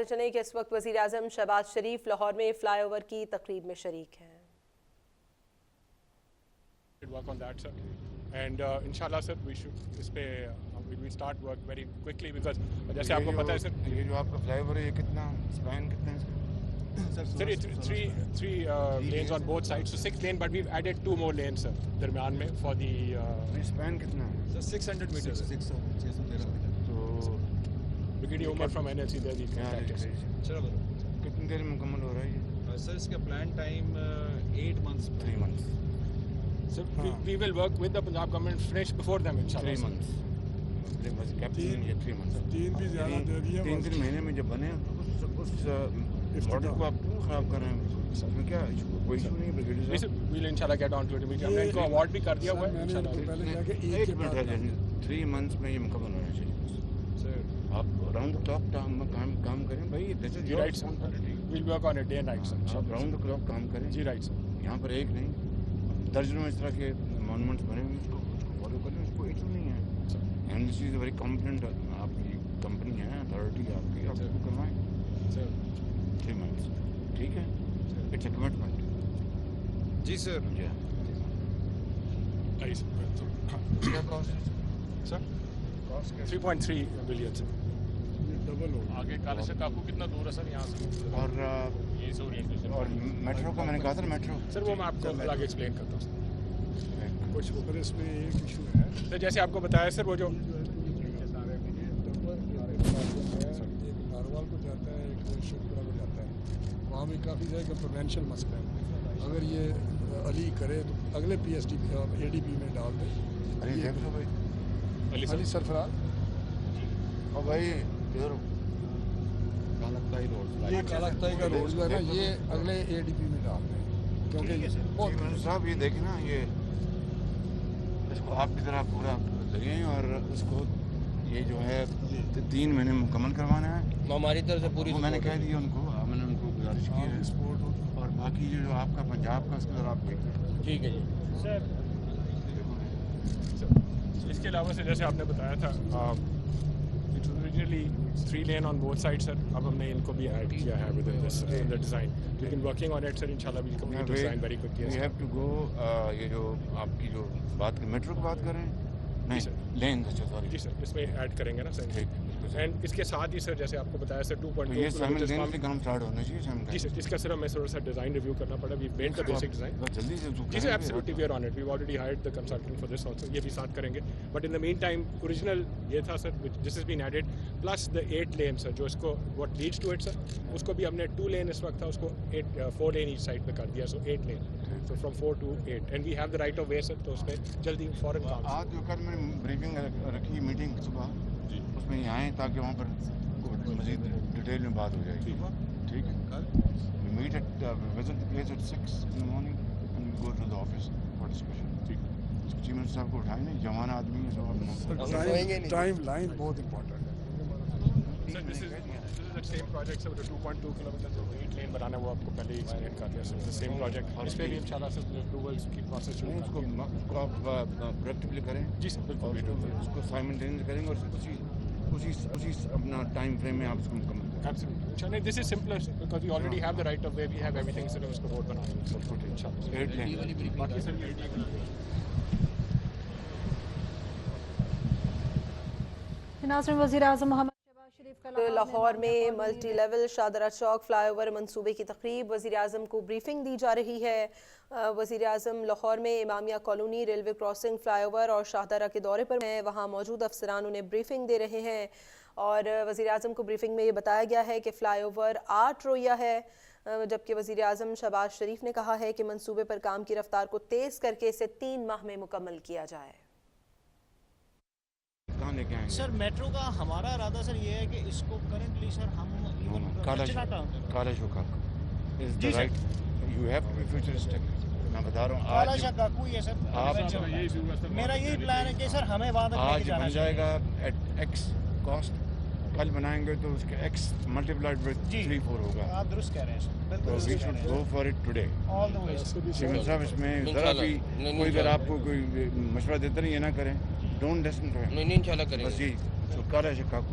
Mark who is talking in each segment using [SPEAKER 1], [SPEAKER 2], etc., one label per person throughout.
[SPEAKER 1] بتاتے چلیں کہ اس وقت وزیر اعظم شہباز شریف لاہور میں فلائی اوور کی تقریب میں شریک ہیں.
[SPEAKER 2] And inshallah sir we should اس پہ we start work very quickly because جیسے آپ کو پتہ ہے سر
[SPEAKER 3] یہ جو آپ کا فلائی اوور ہے یہ کتنا اسپین کتنا ہے
[SPEAKER 2] Sir, three lanes on both sides, so 6 lanes, but we've added 2 more lanes, sir, درمیان میں for the...
[SPEAKER 3] span کتنا ہے؟
[SPEAKER 4] Sir, 600 meters. 613 meters.
[SPEAKER 3] تو...
[SPEAKER 2] Brigadier Umar from NLC there, we can practice.
[SPEAKER 4] چلو
[SPEAKER 3] کتنی دیر میں مکمل ہو رہا ہے یہ؟
[SPEAKER 4] Sir, اس کا plan time 8 months.
[SPEAKER 3] 3 months.
[SPEAKER 2] So we will work with the Punjab government, finish before them, inshallah.
[SPEAKER 3] 3 months. Captain یہ 3 months.
[SPEAKER 5] 3 بھی زیادہ دے دیا.
[SPEAKER 3] 3 مہینے میں جب بنے اس آرڈر کو آپ کیوں خراب کر رہے ہیں؟ اس میں کیا کوئی ایشو نہیں ہے بریگیڈیئر صاحب؟
[SPEAKER 2] We'll inshallah get on to it. ہم نے ان کو award بھی کر دیا ہوا ہے
[SPEAKER 5] انشاءاللہ.
[SPEAKER 3] ایک منٹ ہے 3 months میں یہ مکمل ہونا چاہیے. آپ راؤنڈ دا کلاک کام کریں بھائی. This is your responsibility.
[SPEAKER 2] We'll work on it day and night, sir.
[SPEAKER 3] آپ راؤنڈ دا کلاک کام کریں.
[SPEAKER 2] جی رائٹ سر.
[SPEAKER 3] یہاں پر ایک نہیں درجنوں اس طرح کے مانومنٹس بنے ہوئے اس کو فالو کریں. اس کو ایشو نہیں ہے. And this is a very competent آپ کی کمپنی ہے اتھارٹی آپ کی. آپ کو کروائیں 3 months. ٹھیک ہے. It's a commitment.
[SPEAKER 4] جی سر.
[SPEAKER 3] کیا کاسٹ ہے
[SPEAKER 2] sir?
[SPEAKER 3] Cost
[SPEAKER 2] 3.3 billion sir.
[SPEAKER 5] Double ہو
[SPEAKER 2] آگے کالے سے کاکو کتنا دور ہے سر یہاں سے؟
[SPEAKER 3] اور میٹرو کا میں نے کہا تھا میٹرو
[SPEAKER 2] سر وہ میں آپ کو آگے ایکسپلین کرتا ہوں سر.
[SPEAKER 5] کچھ اوپر اس میں ایک ایشو ہے
[SPEAKER 2] سر جیسے آپ کو بتایا سر وہ جو
[SPEAKER 5] ایک ناروال کو جاتا ہے ایک شیخپورہ کو جاتا ہے. وہاں بھی کافی جگہ کا پروینشل مسئلہ ہے. اگر یہ علی کرے تو اگلے پی ایس ڈی پی اور اے ڈی پی میں ڈال دیں. علی سرفراز
[SPEAKER 3] اور بھائی ادھر
[SPEAKER 4] کالکتائی روڈ.
[SPEAKER 5] یہ کالکتائی کا روڈ جو ہے نا یہ اگلے اے ڈی پی میں ڈال دیں کیونکہ
[SPEAKER 3] صاحب یہ دیکھیں نا یہ اس کو آپ کی طرح پورا لگیں اور اس کو یہ جو ہے 3 مہینے مکمل کروانا ہے.
[SPEAKER 6] ہماری طرف سے پوری
[SPEAKER 3] میں نے کہہ دیا ان کو. میں نے ان کو گزارش کی ہے. اور باقی جو آپ کا پنجاب کا اس کو ذرا آپ دیکھیں.
[SPEAKER 6] ٹھیک ہے جی
[SPEAKER 2] سر. اس کے علاوہ سے جیسے آپ نے بتایا تھا originally 3 lane on both sides sir. اب ہم نے ان کو بھی ایڈ کیا ہے within this the design. We've been working on it sir. inshallah we'll complete the design very quickly.
[SPEAKER 3] We have to go یہ جو آپ کی جو بات میٹرو کی بات کر رہے ہیں نہیں لین سوری
[SPEAKER 2] جی سر اس میں ایڈ کریں گے نا سر. اینڈ اس کے ساتھ ہی سر جیسے آپ کو بتایا سر 2.2
[SPEAKER 3] یہ سائملٹینیسلی کام اسٹارٹ ہونا چاہیے.
[SPEAKER 2] جی سر اس کا صرف ہمیں تھوڑا سا ڈیزائن ریویو کرنا پڑا. We made the basic design.
[SPEAKER 3] جلدی سے
[SPEAKER 2] جی sir absolutely we are on it. We already hired the consultant for this also. یہ بھی ساتھ کریں گے. But in the meantime original یہ تھا سر دس از بین ایڈیڈ پلس دا 8 لین سر جو اس کو what leads to it sir اس کو بھی ہم نے 2 لین اس وقت تھا اس کو 4 لین ایچ سائڈ پہ کر دیا. سو 8 لین so from 4 to 8 and we have the right of way sir. تو اس پہ جلدی فوراً کام.
[SPEAKER 3] آج جو کل میں نے بریفنگ رکھی میٹنگ صبح اس میں یہ آئیں تاکہ وہاں پر مزید ڈیٹیل میں بات ہو جائے گی. ٹھیک ہے. We meet at visit the place at 6 in the morning and we go to the office for discussion. ٹھیک. چیف منسٹر صاحب کو اٹھائیں نہیں جوان آدمی ہے.
[SPEAKER 5] ٹائم لائن بہت امپورٹنٹ ہے.
[SPEAKER 2] Sir, this is the same project sir. 2.2 kilometers of 8 lane بنانا وہ آپ کو پہلے ہی ایکسپلین کر دیا سر. سیم پروجیکٹ اس پہ بھی انشاءاللہ سر اپروولس کی پروسیس شروع
[SPEAKER 3] اس کو آپ پروڈکٹیولی کریں.
[SPEAKER 2] جی سر بالکل.
[SPEAKER 3] اس کو سائملٹینیسلی کریں گے اور اسی اپنا ٹائم فریم میں آپ اس کو مکمل کریں.
[SPEAKER 2] Absolutely. Inshallah, this is simpler sir, because we already have the right of way. We have everything sir. اس کو روڈ بنانا ہے سب کچھ انشاءاللہ.
[SPEAKER 3] 8 لین
[SPEAKER 2] باقی سر
[SPEAKER 7] ناظرین وزیر اعظم محمد شہباز شریف کا
[SPEAKER 1] لاہور میں ملٹی لیول شاہدرہ چوک فلائی اوور منصوبے کی تقریب. وزیر اعظم کو بریفنگ دی جا رہی ہے. وزیر اعظم لاہور میں Imamia colony railway crossing flyover اور شاہدرہ کے دورے پر ہیں. وہاں موجود افسران انہیں بریفنگ دے رہے ہیں اور وزیر اعظم کو بریفنگ میں یہ بتایا گیا ہے کہ فلائی اوور 8 رویہ ہے جبکہ وزیر اعظم شہباز شریف نے کہا ہے کہ منصوبے پر کام کی رفتار کو تیز کر کے اسے 3 ماہ میں مکمل کیا جائے.
[SPEAKER 8] سر میٹرو کا ہمارا ارادہ سر یہ ہے کہ اس کو کرنٹلی سر ہم
[SPEAKER 3] کالا شوکا you have to be futuristic. میں بتا رہا ہوں
[SPEAKER 8] کالا شکاکو یہ سر میرا یہی پلان ہے کہ سر ہمیں وعدہ
[SPEAKER 3] آج بن جائے گا ایٹ ایکس کاسٹ. کل بنائیں گے تو اس کے ایکس ملٹیپلائڈ ود 3-4 ہوگا.
[SPEAKER 8] آپ درست کہہ رہے ہیں سر.
[SPEAKER 3] تو we should go for it today. سیون صاحب اس میں ذرا بھی کوئی اگر آپ کو کوئی مشورہ دیتے نہیں یہ نہ کریں. ڈونٹ لسن ٹو ہم.
[SPEAKER 6] نہیں انشاءاللہ کریں گے.
[SPEAKER 3] بس جی کالا شکاکو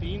[SPEAKER 2] 3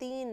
[SPEAKER 1] 3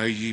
[SPEAKER 3] IG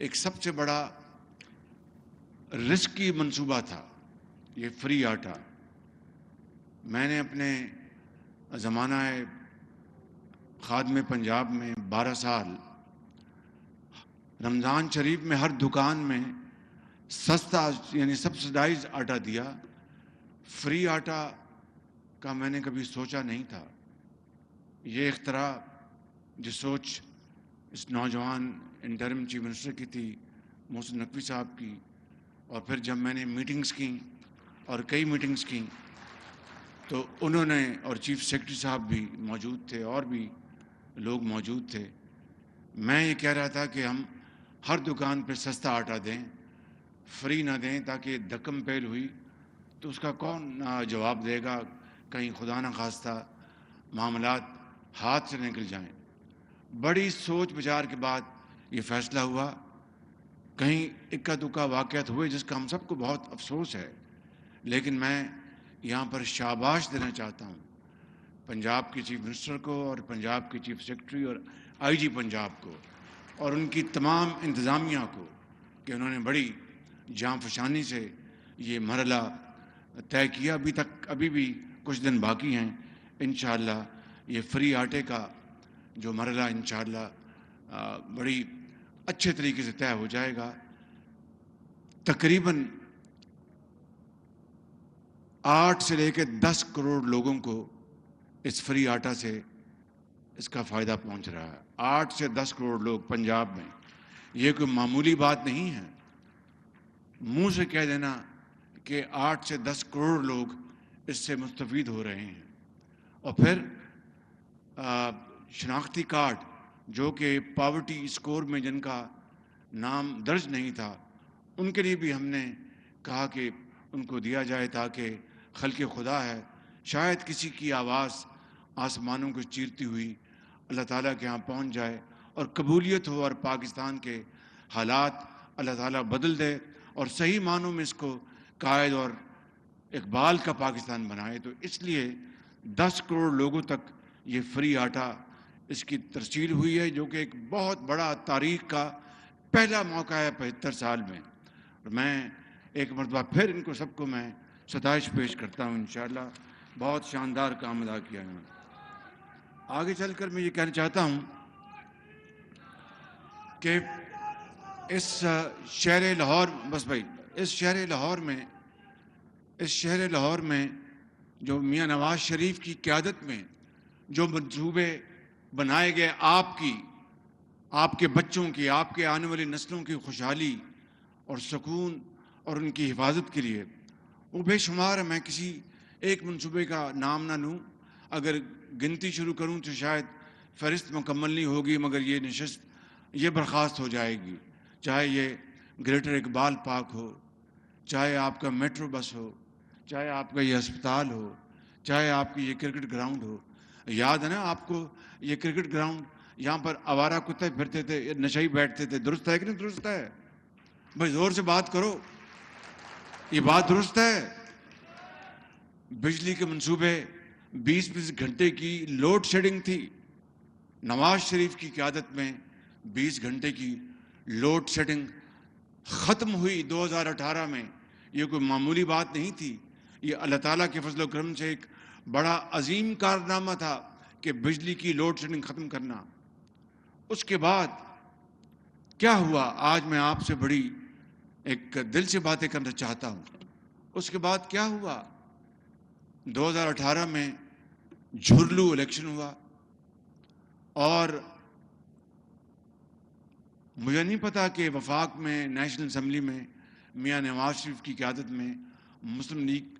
[SPEAKER 3] ایک سب سے بڑا رسکی منصوبہ تھا یہ فری آٹا. میں نے اپنے زمانہ خادم پنجاب میں 12 سال رمضان شریف میں ہر دکان میں سستا یعنی سبسڈائز آٹا دیا. فری آٹا کا میں نے کبھی سوچا نہیں تھا. یہ اختراع جو سوچ اس نوجوان انٹرم چیف منسٹر کی تھی, محسن نقوی صاحب کی, اور پھر جب میں نے میٹنگز کی اور کئی میٹنگز کی تو انہوں نے, اور چیف سیکرٹری صاحب بھی موجود تھے اور بھی لوگ موجود تھے, میں یہ کہہ رہا تھا کہ ہم ہر دکان پہ سستا آٹا دیں, فری نہ دیں, تاکہ دکم پیل ہوئی تو اس کا کون جواب دے گا, کہیں خدا نہ خواستہ معاملات ہاتھ سے نکل جائیں. بڑی سوچ بچار کے بعد یہ فیصلہ ہوا. کہیں اکا دکا واقعات ہوئے جس کا ہم سب کو بہت افسوس ہے, لیکن میں یہاں پر شاباش دینا چاہتا ہوں پنجاب کے چیف منسٹر کو اور پنجاب کے چیف سیکرٹری اور آئی جی پنجاب کو اور ان کی تمام انتظامیہ کو کہ انہوں نے بڑی جاں فشانی سے یہ مرحلہ طے کیا. ابھی بھی کچھ دن باقی ہیں. انشاءاللہ یہ فری آٹے کا جو مرحلہ انشاءاللہ بڑی اچھے طریقے سے طے ہو جائے گا. تقریباً 8 سے لے کے 10 کروڑ لوگوں کو اس فری آٹا سے اس کا فائدہ پہنچ رہا ہے. 8 سے 10 کروڑ لوگ پنجاب میں. یہ کوئی معمولی بات نہیں ہے منہ سے کہہ دینا کہ 8 سے 10 کروڑ لوگ اس سے مستفید ہو رہے ہیں. اور پھر شناختی کارڈ جو کہ پاورٹی اسکور میں جن کا نام درج نہیں تھا, ان کے لیے بھی ہم نے کہا کہ ان کو دیا جائے تاکہ خلق خدا ہے, شاید کسی کی آواز آسمانوں کو چیرتی ہوئی اللہ تعالیٰ کے ہاں پہنچ جائے اور قبولیت ہو, اور پاکستان کے حالات اللہ تعالیٰ بدل دے اور صحیح معنوں میں اس کو قائد اور اقبال کا پاکستان بنائے. تو اس لیے 10 کروڑ لوگوں تک یہ فری آٹا اس کی ترسیل ہوئی ہے, جو کہ ایک بہت بڑا تاریخ کا پہلا موقع ہے 75 سال میں. اور میں ایک مرتبہ پھر ان کو سب کو میں ستائش پیش کرتا ہوں. انشاءاللہ بہت شاندار کام ادا کیا ہے. آگے چل کر میں یہ کہنا چاہتا ہوں کہ اس شہر لاہور, بس بھائی, اس شہر لاہور میں جو میاں نواز شریف کی قیادت میں جو منصوبے بنائے گئے آپ کی, آپ کے بچوں کی, آپ کے آنے والی نسلوں کی خوشحالی اور سکون اور ان کی حفاظت کے لیے, وہ بے شمار ہے. میں کسی ایک منصوبے کا نام نہ لوں, اگر گنتی شروع کروں تو شاید فہرست مکمل نہیں ہوگی, مگر یہ نشست یہ برخاست ہو جائے گی. چاہے یہ گریٹر اقبال پارک ہو, چاہے آپ کا میٹرو بس ہو, چاہے آپ کا یہ ہسپتال ہو, چاہے آپ کی یہ کرکٹ گراؤنڈ ہو. یاد ہے نا آپ کو یہ کرکٹ گراؤنڈ, یہاں پر آوارہ کتے پھرتے تھے, نشئی بیٹھتے تھے. درست ہے کہ نہیں درست ہے؟ بھائی زور سے بات کرو, یہ بات درست ہے. بجلی کے منصوبے 20 گھنٹے کی لوڈ شیڈنگ تھی. نواز شریف کی قیادت میں 20 گھنٹے کی لوڈ شیڈنگ ختم ہوئی 2018 میں. یہ کوئی معمولی بات نہیں تھی. یہ اللہ تعالیٰ کے فضل و کرم سے ایک بڑا عظیم کارنامہ تھا کہ بجلی کی لوڈ شیڈنگ ختم کرنا. اس کے بعد کیا ہوا, آج میں آپ سے بڑی ایک دل سے باتیں کرنا چاہتا ہوں. اس کے بعد کیا ہوا, 2018 میں جھرلو الیکشن ہوا, اور مجھے نہیں پتا کہ وفاق میں نیشنل اسمبلی میں میاں نواز شریف کی قیادت میں مسلم لیگ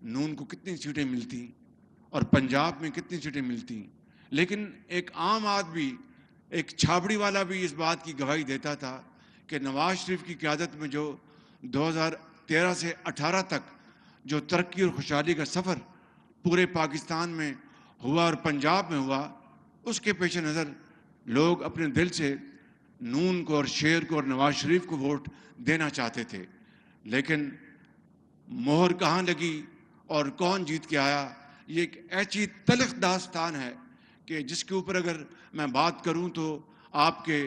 [SPEAKER 3] نون کو کتنی سیٹیں ملتی اور پنجاب میں کتنی سیٹیں ملتی. لیکن ایک عام آدمی, ایک چھابڑی والا بھی اس بات کی گواہی دیتا تھا کہ نواز شریف کی قیادت میں جو 2013 سے 18 تک جو ترقی اور خوشحالی کا سفر پورے پاکستان میں ہوا اور پنجاب میں ہوا, اس کے پیش نظر لوگ اپنے دل سے نون کو اور شیر کو اور نواز شریف کو ووٹ دینا چاہتے تھے. لیکن مہر کہاں لگی اور کون جیت کے آیا, یہ ایک ایسی تلخ داستان ہے کہ جس کے اوپر اگر میں بات کروں تو آپ کے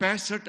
[SPEAKER 9] 65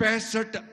[SPEAKER 9] 65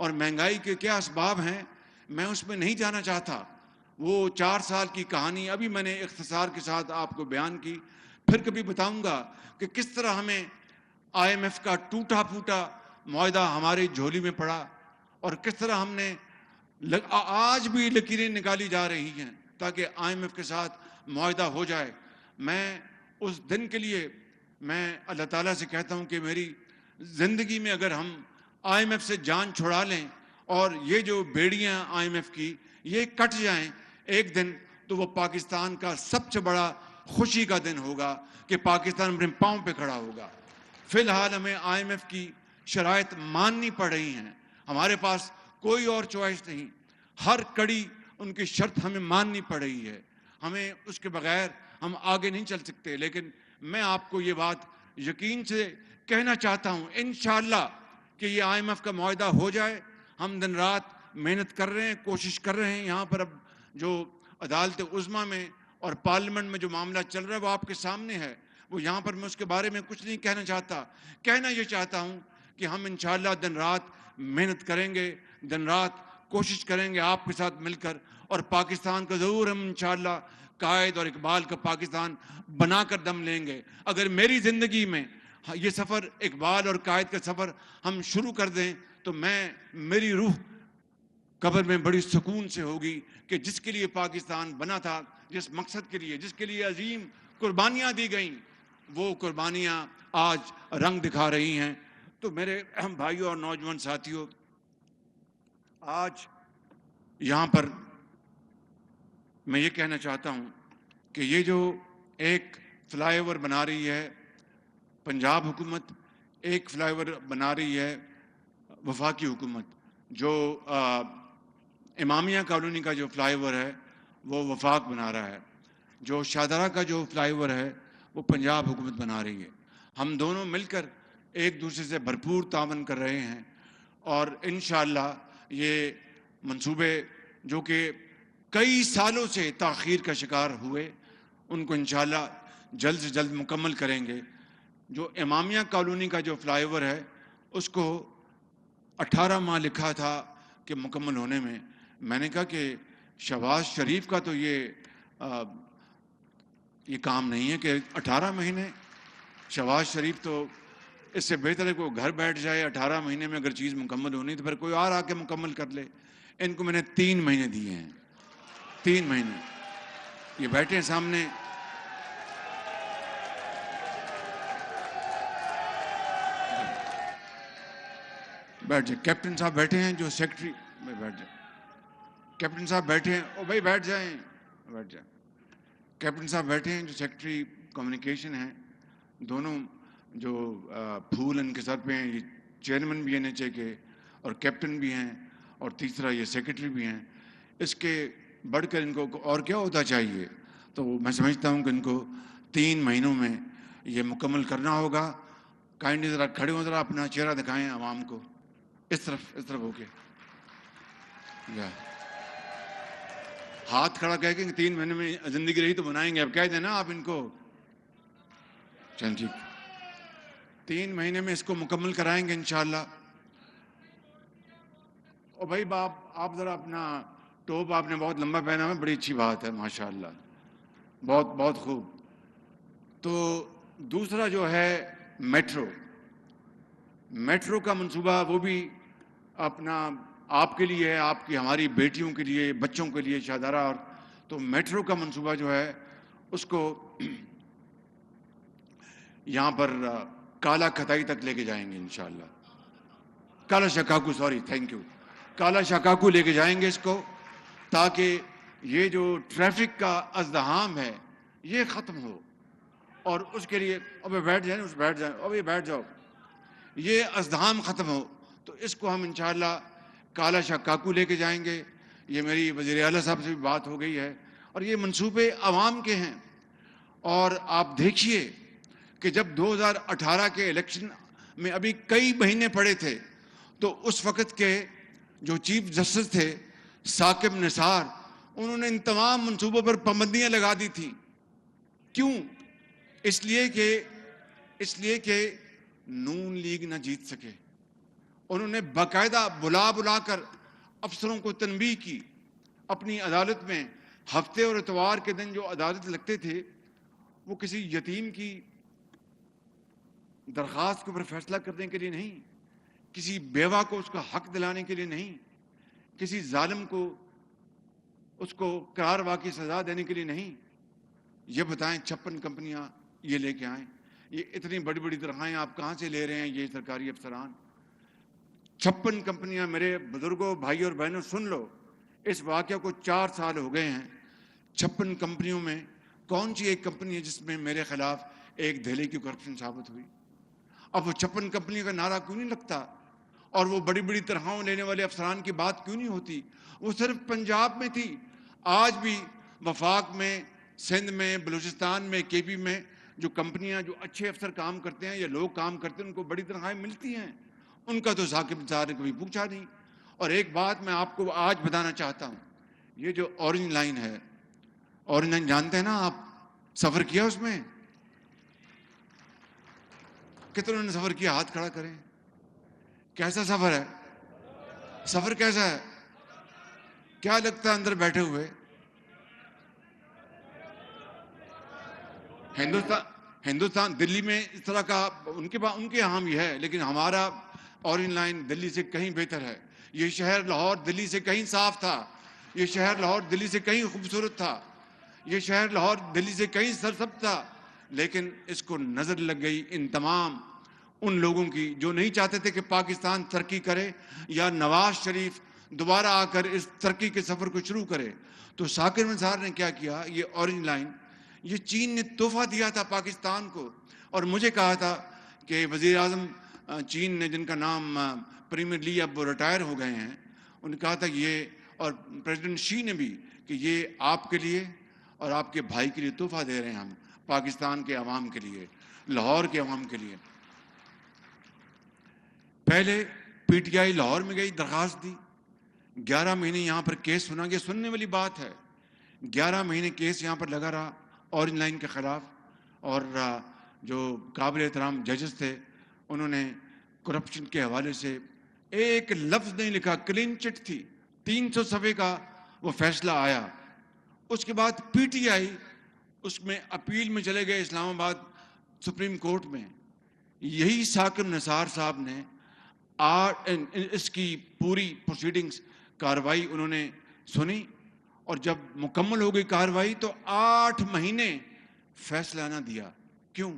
[SPEAKER 9] اور مہنگائی کے کیا اسباب ہیں میں اس میں نہیں جانا چاہتا. وہ 4 سال کی کہانی ابھی میں نے اختصار کے ساتھ آپ کو بیان کی. پھر کبھی بتاؤں گا کہ کس طرح ہمیں IMF کا ٹوٹا پھوٹا معاہدہ ہماری جھولی میں پڑا اور کس طرح ہم نے آج بھی لکیریں نکالی جا رہی ہیں تاکہ IMF کے ساتھ معاہدہ ہو جائے. میں اس دن کے لیے میں اللہ تعالیٰ سے کہتا ہوں کہ میری زندگی میں اگر ہم IMF سے جان چھڑا لیں اور یہ جو بیڑیاں IMF کی یہ کٹ جائیں ایک دن, تو وہ پاکستان کا سب سے بڑا خوشی کا دن ہوگا کہ پاکستان اپنے پاؤں پہ کھڑا ہوگا. فی الحال ہمیں IMF کی شرائط ماننی پڑ رہی ہیں, ہمارے پاس کوئی اور چوائس نہیں. ہر کڑی ان کی شرط ہمیں ماننی پڑ رہی ہے, ہمیں اس کے بغیر ہم آگے نہیں چل سکتے. لیکن میں آپ کو یہ بات یقین سے کہنا چاہتا ہوں انشاءاللہ کہ یہ IMF کا معاہدہ ہو جائے. ہم دن رات محنت کر رہے ہیں, کوشش کر رہے ہیں. یہاں پر اب جو عدالت عظمیٰ میں اور پارلیمنٹ میں جو معاملہ چل رہا ہے وہ آپ کے سامنے ہے. وہ یہاں پر میں اس کے بارے میں کچھ نہیں کہنا چاہتا. کہنا یہ چاہتا ہوں کہ ہم انشاءاللہ دن رات محنت کریں گے, دن رات کوشش کریں گے آپ کے ساتھ مل کر, اور پاکستان کو ضرور ہم انشاءاللہ قائد اور اقبال کا پاکستان بنا کر دم لیں گے. اگر میری زندگی میں یہ سفر اقبال اور قائد کا سفر ہم شروع کر دیں تو میری روح قبر میں بڑی سکون سے ہوگی کہ جس کے لیے پاکستان بنا تھا, جس مقصد کے لیے, جس کے لیے عظیم قربانیاں دی گئیں, وہ قربانیاں آج رنگ دکھا رہی ہیں. تو میرے بھائیوں اور نوجوان ساتھیوں, آج یہاں پر میں یہ کہنا چاہتا ہوں کہ یہ جو ایک فلائی اوور بنا رہی ہے پنجاب حکومت, ایک فلائی اوور بنا رہی ہے وفاقی حکومت, جو امامیہ کالونی کا جو فلائی اوور ہے وہ وفاق بنا رہا ہے, جو شاہدرہ کا جو فلائی اوور ہے وہ پنجاب حکومت بنا رہی ہے. ہم دونوں مل کر ایک دوسرے سے بھرپور تعاون کر رہے ہیں اور انشاءاللہ یہ منصوبے جو کہ کئی سالوں سے تاخیر کا شکار ہوئے ان کو انشاءاللہ جلد سے جلد مکمل کریں گے. جو امامیہ کالونی کا جو فلائی اوور ہے اس کو 18 ماہ لکھا تھا کہ مکمل ہونے میں. میں نے کہا کہ شہباز شریف کا تو یہ کام نہیں ہے کہ 18 مہینے. شہباز شریف تو اس سے بہتر ہے کوئی گھر بیٹھ جائے, 18 مہینے میں اگر چیز مکمل ہونی تو پھر کوئی اور آ کے مکمل کر لے. ان کو میں نے 3 مہینے دیے ہیں, 3 مہینے. یہ بیٹھے ہیں سامنے, بیٹھ جائیں. کیپٹن صاحب بیٹھے ہیں جو سیکرٹری میں, بیٹھ جائیں. کیپٹن صاحب بیٹھے ہیں, او بھائی بیٹھ جائیں, بیٹھ جائیں. کیپٹن صاحب بیٹھے ہیں جو سیکرٹری کمیونیکیشن ہیں. دونوں جو پھول ان کے سر پہ ہیں, یہ چیئرمین بھی ہیں NHA کے اور کیپٹن بھی ہیں, اور تیسرا یہ سیکرٹری بھی ہیں. اس کے بڑھ کر ان کو اور کیا ہوتا چاہیے. تو میں سمجھتا ہوں کہ ان کو 3 مہینوں میں یہ مکمل کرنا ہوگا. کائنڈلی ذرا کھڑے ہو, ذرا اپنا چہرہ دکھائیں عوام کو, اس طرف ہو کے ہاتھ کھڑا کہہ کے 3 مہینے میں زندگی رہی تو بنائیں گے. اب کہہ دیں نا آپ ان کو. چل ٹھیک, 3 مہینے میں اس کو مکمل کرائیں گے انشاءاللہ. اور بھائی باپ آپ ذرا اپنا ٹوپ آپ نے بہت لمبا پہنا ہے, بڑی اچھی بات ہے ماشاءاللہ, بہت بہت خوب. تو دوسرا جو ہے میٹرو کا منصوبہ, وہ بھی اپنا آپ کے لیے ہے, آپ کی ہماری بیٹیوں کے لیے, بچوں کے لیے شاہدرہ. اور تو میٹرو کا منصوبہ جو ہے اس کو یہاں پر کالا کھتائی تک لے کے جائیں گے انشاءاللہ. کالا شکاکو, سوری, تھینک یو, کالا شکاکو لے کے جائیں گے اس کو, تاکہ یہ جو ٹریفک کا ازدحام ہے یہ ختم ہو. اور اس کے لیے ابھی بیٹھ جائیں, بیٹھ جائیں, ابھی بیٹھ جاؤ, یہ ازدحام ختم ہو. تو اس کو ہم انشاءاللہ کالا شکاکو لے کے جائیں گے. یہ میری وزیر اعلیٰ صاحب سے بھی بات ہو گئی ہے, اور یہ منصوبے عوام کے ہیں. اور آپ دیکھیے کہ جب 2018 کے الیکشن میں ابھی کئی مہینے پڑے تھے تو اس وقت کے جو چیف جسٹس تھے ثاقب نثار, انہوں نے ان تمام منصوبوں پر پابندیاں لگا دی تھیں. کیوں؟ اس لیے کہ نون لیگ نہ جیت سکے. انہوں نے باقاعدہ بلا بلا کر افسروں کو تنبیہ کی. اپنی عدالت میں ہفتے اور اتوار کے دن جو عدالت لگتے تھے وہ کسی یتیم کی درخواست کے اوپر فیصلہ کرنے کے لیے نہیں, کسی بیوہ کو اس کا حق دلانے کے لیے نہیں, کسی ظالم کو اس کو قرار واقعی سزا دینے کے لیے نہیں. یہ بتائیں 56 کمپنیاں یہ لے کے آئیں, یہ اتنی بڑی بڑی تنخواہیں آپ کہاں سے لے رہے ہیں یہ سرکاری افسران؟ 56 کمپنیاں. میرے بزرگوں, بھائی اور بہنوں, سن لو, اس واقعہ کو 4 سال ہو گئے ہیں. 56 کمپنیوں میں کون سی ایک کمپنی ہے جس میں میرے خلاف ایک دہلی کی کرپشن ثابت ہوئی؟ اب وہ 56 کمپنیوں کا نعرہ کیوں نہیں لگتا؟ اور وہ بڑی بڑی تنخواہیں لینے والے افسران کی بات کیوں نہیں ہوتی؟ وہ صرف پنجاب میں تھی. آج بھی وفاق میں, سندھ میں, بلوچستان میں, کے پی میں جو کمپنیاں, جو اچھے افسر کام کرتے ہیں یا لوگ کام کرتے ہیں, ان کو بڑی تنخواہیں ملتی ہیں. ان کا تو ثاقب نثار نے کبھی پوچھا نہیں. اور ایک بات میں آپ کو آج بتانا چاہتا ہوں, یہ جو اورنج لائن ہے, اورنج لائن جانتے ہیں نا آپ, سفر کیا اس میں؟ کتنوں نے سفر کیا؟ ہاتھ کھڑا کریں. کیسا سفر ہے؟ سفر کیسا ہے؟ کیا لگتا ہے اندر بیٹھے ہوئے؟ ہندوستان دلی میں اس طرح کا ان کے یہاں بھی ہے, لیکن ہمارا اورنج لائن دلی سے کہیں بہتر ہے. یہ شہر لاہور دلی سے کہیں صاف تھا, یہ شہر لاہور دلی سے کہیں خوبصورت تھا, یہ شہر لاہور دلی سے کہیں سرسبز تھا. لیکن اس کو نظر لگ گئی ان تمام ان لوگوں کی جو نہیں چاہتے تھے کہ پاکستان ترقی کرے یا نواز شریف دوبارہ آ کر اس ترقی کے سفر کو شروع کرے. تو ثاقب نثار نے کیا کیا؟ یہ اورنج لائن یہ چین نے تحفہ دیا تھا پاکستان کو, اور مجھے کہا تھا کہ وزیر اعظم چین نے, جن کا نام پریمیر لی, اب وہ ریٹائر ہو گئے ہیں, انہوں نے کہا تھا یہ, اور پریزیڈنٹ شی نے بھی, کہ یہ آپ کے لیے اور آپ کے بھائی کے لیے تحفہ دے رہے ہیں ہم, پاکستان کے عوام کے لیے, لاہور کے عوام کے لیے. پہلے پی ٹی آئی لاہور میں گئی, درخواست دی, 11 مہینے یہاں پر کیس سنا. یہ سننے والی بات ہے, 11 مہینے کیس یہاں پر لگا رہا اورنج لائن کے خلاف. اور جو قابل احترام ججز تھے انہوں نے کرپشن کے حوالے سے ایک لفظ نہیں لکھا, کلین چٹ تھی, 300 صفحے کا وہ فیصلہ آیا. اس کے بعد پی ٹی آئی اس میں اپیل میں چلے گئے اسلام آباد سپریم کورٹ میں. یہی ثاقب نثار صاحب نے اس کی پوری پروسیڈنگز کاروائی انہوں نے سنی, اور جب مکمل ہو گئی کاروائی تو 8 مہینے فیصلہ نہ دیا. کیوں؟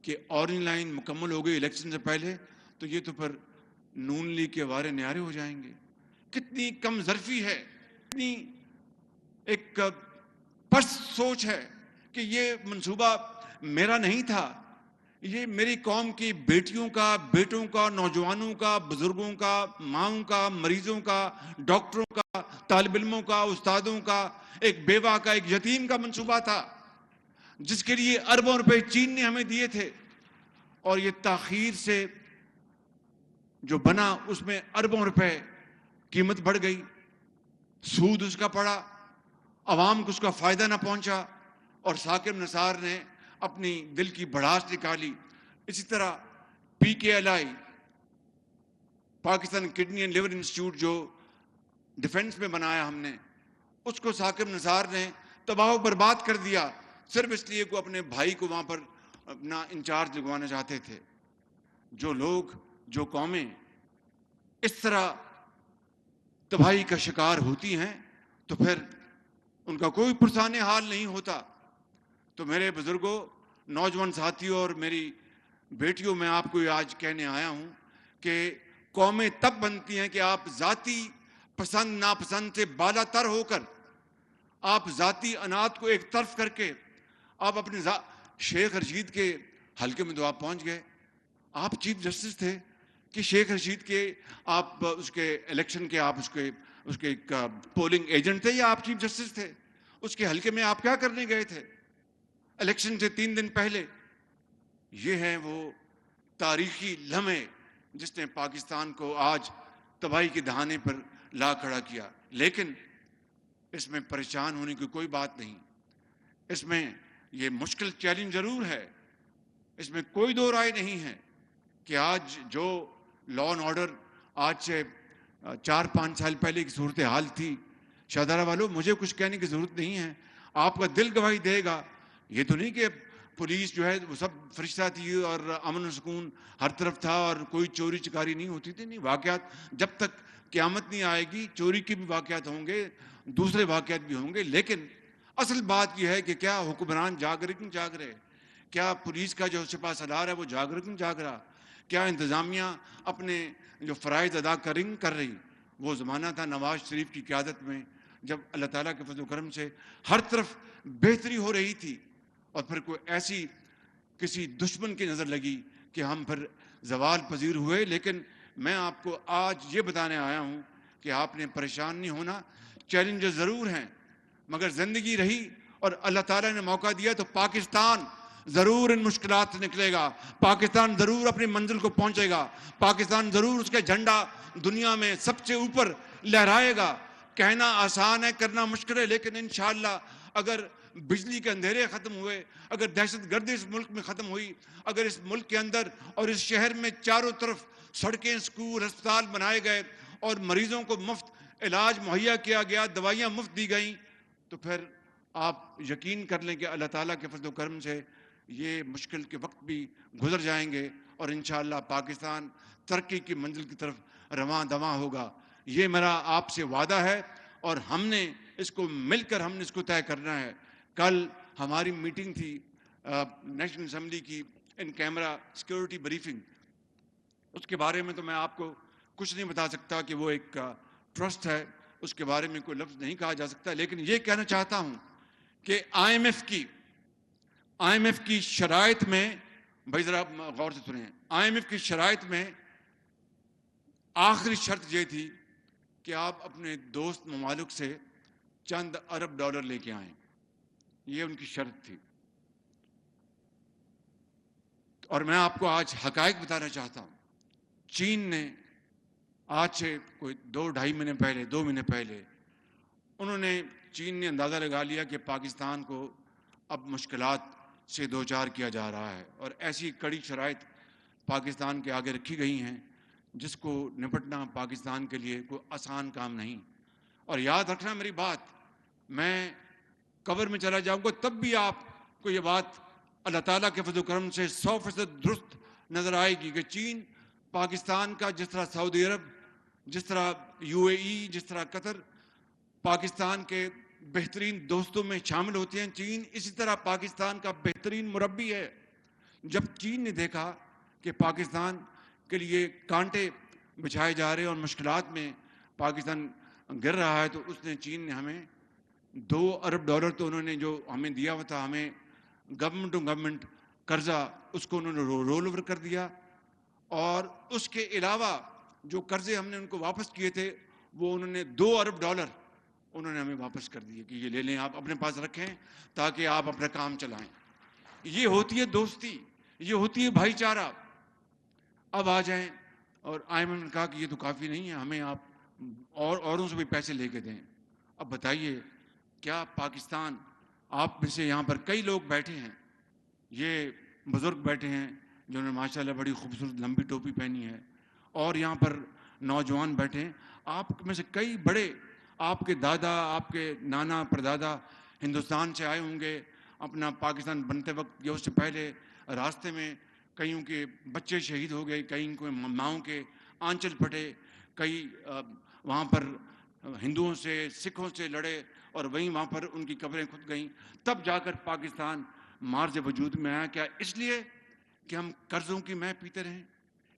[SPEAKER 9] کہ اورنج لائن مکمل ہو گئی الیکشن سے پہلے, تو یہ تو پھر نون لیگ کے وارے نیارے ہو جائیں گے. کتنی کم ظرفی ہے, کتنی ایک پست سوچ ہے کہ یہ منصوبہ میرا نہیں تھا, یہ میری قوم کی بیٹیوں کا, بیٹوں کا, نوجوانوں کا, بزرگوں کا, ماؤں کا, مریضوں کا, ڈاکٹروں کا, طالب علموں کا, استادوں کا, ایک بیوہ کا, ایک یتیم کا منصوبہ تھا, جس کے لیے اربوں روپے چین نے ہمیں دیے تھے. اور یہ تاخیر سے جو بنا اس میں اربوں روپے قیمت بڑھ گئی, سود اس کا پڑا, عوام کو اس کا فائدہ نہ پہنچا, اور ثاقب نثار نے اپنی دل کی بھڑاس نکالی. اسی طرح P K L I, Pakistan kidney and liver institute, جو ڈیفنس میں بنایا ہم نے, اس کو ثاقب نثار نے تباہ و برباد کر دیا, صرف اس لیے کہ اپنے بھائی کو وہاں پر اپنا انچارج لگوانا چاہتے تھے. جو لوگ, جو قومیں اس طرح تباہی کا شکار ہوتی ہیں تو پھر ان کا کوئی پرسان حال نہیں ہوتا. تو میرے بزرگوں, نوجوان ساتھیوں اور میری بیٹیوں, میں آپ کو آج کہنے آیا ہوں کہ قومیں تب بنتی ہیں کہ آپ ذاتی پسند ناپسند سے بالا تر ہو کر, آپ ذاتی انات کو ایک طرف کر کے, آپ اپنے شیخ رشید کے حلقے میں تو آپ پہنچ گئے. آپ چیف جسٹس تھے کہ شیخ رشید کے آپ اس کے الیکشن کے آپ اس کے پولنگ ایجنٹ تھے, یا آپ چیف جسٹس تھے؟ اس کے حلقے میں آپ کیا کرنے گئے تھے الیکشن سے 3 دن پہلے؟ یہ ہیں وہ تاریخی لمحے جس نے پاکستان کو آج تباہی کے دہانے پر لا کھڑا کیا. لیکن اس میں پریشان ہونے کی کوئی بات نہیں. اس میں یہ مشکل چیلنج ضرور ہے, اس میں کوئی دو رائے نہیں ہے کہ آج جو لا اینڈ آرڈر آج سے 4-5 سال پہلے کی صورتحال تھی. شاہدرہ والوں مجھے کچھ کہنے کی ضرورت نہیں ہے, آپ کا دل گواہی دے گا. یہ تو نہیں کہ پولیس جو ہے وہ سب فرشتہ تھی اور امن و سکون ہر طرف تھا اور کوئی چوری چکاری نہیں ہوتی تھی. نہیں, واقعات جب تک قیامت نہیں آئے گی چوری کے بھی واقعات ہوں گے, دوسرے واقعات بھی ہوں گے. لیکن اصل بات یہ ہے کہ کیا حکمران جاگ رہے کہ نہیں جاگ رہے, کیا پولیس کا جو سپہ سالار ہے وہ جاگ رہا کہ نہیں جاگ رہا, کیا انتظامیہ اپنے جو فرائض ادا کر رہی. وہ زمانہ تھا نواز شریف کی قیادت میں جب اللہ تعالیٰ کے فضل و کرم سے ہر طرف بہتری ہو رہی تھی, اور پھر کوئی ایسی کسی دشمن کی نظر لگی کہ ہم پھر زوال پذیر ہوئے. لیکن میں آپ کو آج یہ بتانے آیا ہوں کہ آپ نے پریشان نہیں ہونا. چیلنجز ضرور ہیں مگر زندگی رہی اور اللہ تعالیٰ نے موقع دیا تو پاکستان ضرور ان مشکلات سے نکلے گا, پاکستان ضرور اپنی منزل کو پہنچے گا, پاکستان ضرور اس کا جھنڈا دنیا میں سب سے اوپر لہرائے گا. کہنا آسان ہے, کرنا مشکل ہے, لیکن انشاءاللہ اگر بجلی کے اندھیرے ختم ہوئے, اگر دہشت گردی اس ملک میں ختم ہوئی, اگر اس ملک کے اندر اور اس شہر میں چاروں طرف سڑکیں, اسکول, ہسپتال بنائے گئے اور مریضوں کو مفت علاج مہیا کیا گیا, دوائیاں مفت دی گئیں, تو پھر آپ یقین کر لیں کہ اللہ تعالیٰ کے فضل و کرم سے یہ مشکل کے وقت بھی گزر جائیں گے اور انشاءاللہ پاکستان ترقی کی منزل کی طرف رواں دواں ہوگا. یہ میرا آپ سے وعدہ ہے اور ہم نے اس کو مل کر ہم نے اس کو طے کرنا ہے. کل ہماری میٹنگ تھی نیشنل اسمبلی کی ان کیمرہ سیکیورٹی بریفنگ. اس کے بارے میں تو میں آپ کو کچھ نہیں بتا سکتا کہ وہ ایک ٹرسٹ ہے, اس کے بارے میں کوئی لفظ نہیں کہا جا سکتا. لیکن یہ کہنا چاہتا ہوں کہ آئی ایم ایف کی شرائط میں, بھائی ذرا غور سے سنیں, آئی ایم ایف کی شرائط میں آخری شرط یہ تھی کہ آپ اپنے دوست ممالک سے چند ارب ڈالر لے کے آئیں. یہ ان کی شرط تھی. اور میں آپ کو آج حقائق بتانا چاہتا ہوں. چین نے آج سے کوئی 2-2.5 مہینے پہلے چین نے اندازہ لگا لیا کہ پاکستان کو اب مشکلات سے دوچار کیا جا رہا ہے اور ایسی کڑی شرائط پاکستان کے آگے رکھی گئی ہیں جس کو نپٹنا پاکستان کے لیے کوئی آسان کام نہیں. اور یاد رکھنا میری بات, میں قبر میں چلا جاؤں گا تب بھی آپ کو یہ بات اللہ تعالیٰ کے فضل و کرم سے 100% درست نظر آئے گی کہ چین پاکستان کا, جس طرح سعودی عرب, جس طرح UAE, جس طرح قطر پاکستان کے بہترین دوستوں میں شامل ہوتے ہیں, چین اسی طرح پاکستان کا بہترین مربی ہے. جب چین نے دیکھا کہ پاکستان کے لیے کانٹے بچھائے جا رہے ہیں اور مشکلات میں پاکستان گر رہا ہے, تو چین نے ہمیں 2 ارب ڈالر تو انہوں نے جو ہمیں دیا ہوا تھا, ہمیں گورنمنٹ ٹو گورنمنٹ قرضہ, اس کو انہوں نے رول اوور کر دیا. اور اس کے علاوہ جو قرضے ہم نے ان کو واپس کیے تھے وہ انہوں نے 2 ارب ڈالر انہوں نے ہمیں واپس کر دیے کہ یہ لے لیں, آپ اپنے پاس رکھیں تاکہ آپ اپنا کام چلائیں. یہ ہوتی ہے دوستی, یہ ہوتی ہے بھائی چارہ. اب آ جائیں اور آئی ایم ایف نے کہا کہ یہ تو کافی نہیں ہے, ہمیں آپ اوروں سے بھی پیسے لے کے دیں. اب بتائیے کیا پاکستان, آپ میں سے یہاں پر کئی لوگ بیٹھے ہیں, یہ بزرگ بیٹھے ہیں جنہوں نے ماشاءاللہ بڑی خوبصورت لمبی ٹوپی پہنی ہے, اور یہاں پر نوجوان بیٹھے ہیں, آپ میں سے کئی بڑے, آپ کے دادا, آپ کے نانا پردادا ہندوستان سے آئے ہوں گے. اپنا پاکستان بنتے وقت یا اس سے پہلے راستے میں کئیوں کے بچے شہید ہو گئے, کئی کو ماؤں کے آنچل پھٹے, کئی وہاں پر ہندوؤں سے سکھوں سے لڑے اور وہاں پر ان کی قبریں کھد گئیں. تب جا کر پاکستان مارز وجود میں آیا. کیا اس لیے کہ ہم قرضوں کی مے پیتے رہیں,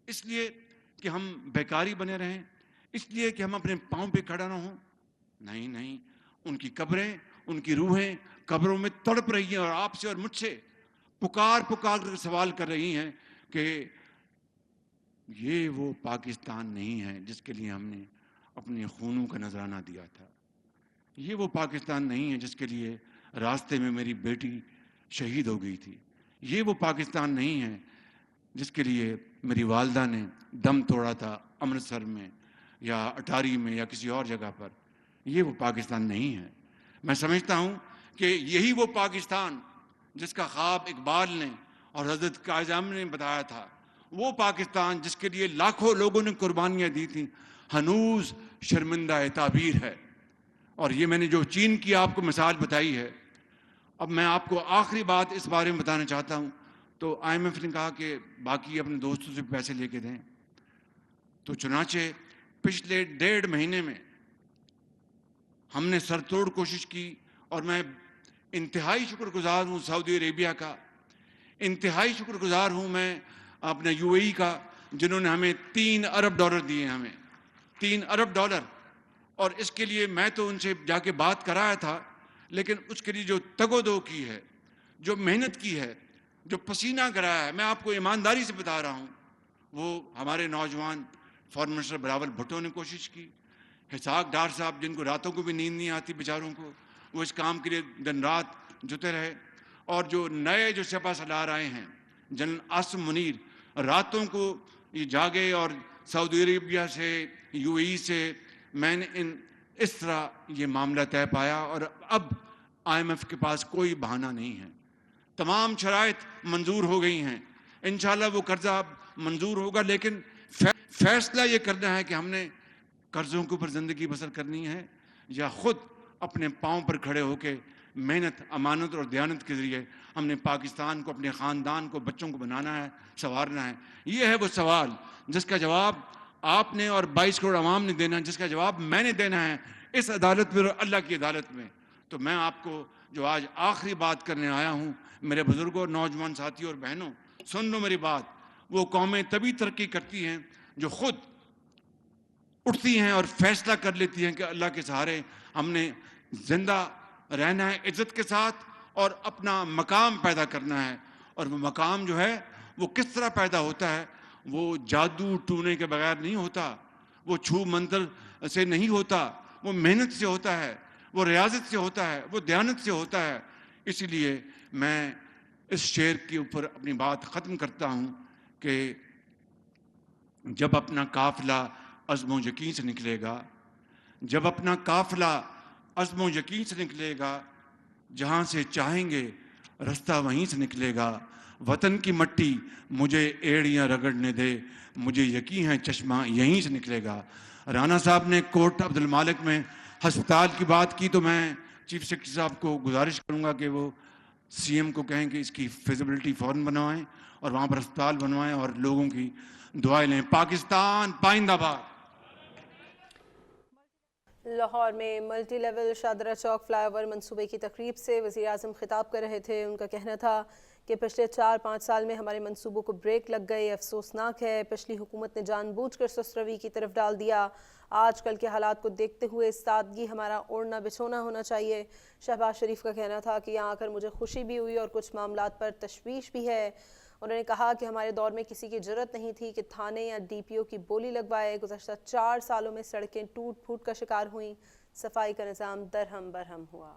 [SPEAKER 9] اس لیے کہ ہم بیکاری بنے رہیں, اس لیے کہ ہم اپنے پاؤں پہ کھڑا نہ ہوں؟ نہیں, ان کی قبریں, ان کی روحیں قبروں میں تڑپ رہی ہیں اور آپ سے اور مجھ سے پکار کر سوال کر رہی ہیں کہ یہ وہ پاکستان نہیں ہے جس کے لیے ہم نے اپنے خونوں کا نذرانہ دیا تھا. یہ وہ پاکستان نہیں ہے جس کے لیے راستے میں میری بیٹی شہید ہو گئی تھی. یہ وہ پاکستان نہیں ہے جس کے لیے میری والدہ نے دم توڑا تھا امرتسر میں یا اٹاری میں یا کسی اور جگہ پر. یہ وہ پاکستان نہیں ہے. میں سمجھتا ہوں کہ یہی وہ پاکستان جس کا خواب اقبال نے اور حضرت قائد اعظم نے بتایا تھا, وہ پاکستان جس کے لیے لاکھوں لوگوں نے قربانیاں دی تھیں ہنوز شرمندہ تعبیر ہے. اور یہ میں نے جو چین کی آپ کو مثال بتائی ہے. اب میں آپ کو آخری بات اس بارے میں بتانا چاہتا ہوں. تو IMF نے کہا کہ باقی اپنے دوستوں سے پیسے لے کے دیں. تو چنانچہ پچھلے 1.5 مہینے میں ہم نے سر توڑ کوشش کی, اور میں انتہائی شکر گزار ہوں سعودی عربیہ کا, انتہائی شکر گزار ہوں میں اپنے UAE کا, جنہوں نے ہمیں $3 ارب دیے, ہمیں $3 ارب. اور اس کے لیے میں تو ان سے جا کے بات کرایا تھا, لیکن اس کے لیے جو تگ و دو کی ہے, جو محنت کی ہے, جو پسینہ کرایا ہے, میں آپ کو ایمانداری سے بتا رہا ہوں, وہ ہمارے نوجوان فارن منسٹر بلاول بھٹو نے کوشش کی, اسحاق ڈار صاحب جن کو راتوں کو بھی نیند نہیں آتی بیچاروں کو, وہ اس کام کے لیے دن رات جتے رہے, اور جو نئے جو سپہ سالار آئے ہیں جنرل عاصم منیر راتوں کو یہ جاگے, اور سعودی عربیہ سے UAE سے میں نے اس طرح یہ معاملہ طے پایا. اور اب IMF کے پاس کوئی بہانہ نہیں ہے, تمام شرائط منظور ہو گئی ہیں, انشاءاللہ وہ قرضہ منظور ہوگا. لیکن فیصلہ یہ کرنا ہے کہ ہم نے قرضوں کے اوپر زندگی بسر کرنی ہے, یا خود اپنے پاؤں پر کھڑے ہو کے محنت, امانت اور دیانت کے ذریعے ہم نے پاکستان کو, اپنے خاندان کو, بچوں کو بنانا ہے, سنوارنا ہے. یہ ہے وہ سوال جس کا جواب آپ نے اور 22 کروڑ عوام نے دینا ہے, جس کا جواب میں نے دینا ہے اس عدالت میں اور اللہ کی عدالت میں. تو میں آپ کو جو آج آخری بات کرنے آیا ہوں, میرے بزرگوں, نوجوان ساتھیوں اور بہنوں, سن لو میری بات. وہ قومیں تبھی ترقی کرتی ہیں جو خود اٹھتی ہیں اور فیصلہ کر لیتی ہیں کہ اللہ کے سہارے ہم نے زندہ رہنا ہے عزت کے ساتھ, اور اپنا مقام پیدا کرنا ہے. اور وہ مقام جو ہے وہ کس طرح پیدا ہوتا ہے؟ وہ جادو ٹونے کے بغیر نہیں ہوتا, وہ چھو منتر سے نہیں ہوتا, وہ محنت سے ہوتا ہے, وہ ریاضت سے ہوتا ہے, وہ دیانت سے ہوتا ہے. اسی لیے میں اس شعر کے اوپر اپنی بات ختم کرتا ہوں کہ جب اپنا قافلہ عزم و یقین سے نکلے گا, جب اپنا قافلہ عزم و یقین سے نکلے گا, جہاں سے چاہیں گے رستہ وہیں سے نکلے گا. وطن کی مٹی مجھے ایڑیاں رگڑنے دے, مجھے یقین ہے چشمہ یہیں سے نکلے گا. رانا صاحب نے کوٹ عبد المالک میں ہسپتال کی بات کی, تو میں چیف سیکرٹری صاحب کو گزارش کروں گا کہ وہ CM کو کہیں کہ اس کی فیزیبلٹی فوراً بنوائیں اور وہاں پر ہسپتال بنوائیں اور لوگوں کی دعائیں لیں. پاکستان پائندہ باد.
[SPEAKER 1] لاہور میں ملٹی لیول شاہدرہ چوک فلائی اوور منصوبے کی تقریب سے وزیر اعظم خطاب کر رہے تھے. ان کا کہنا تھا کہ پچھلے 4-5 سال میں ہمارے منصوبوں کو بریک لگ گئے, افسوسناک ہے. پچھلی حکومت نے جان بوجھ کر سست روی کی طرف ڈال دیا. آج کل کے حالات کو دیکھتے ہوئے سادگی ہمارا اوڑھنا بچھونا ہونا چاہیے. شہباز شریف کا کہنا تھا کہ یہاں آ کر مجھے خوشی بھی ہوئی اور کچھ معاملات پر تشویش بھی ہے. انہوں نے کہا کہ ہمارے دور میں کسی کی جرت نہیں تھی کہ تھانے یا DPO کی بولی لگوائے. گزشتہ 4 سالوں میں سڑکیں ٹوٹ پھوٹ کا شکار ہوئیں, صفائی کا نظام درہم برہم ہوا.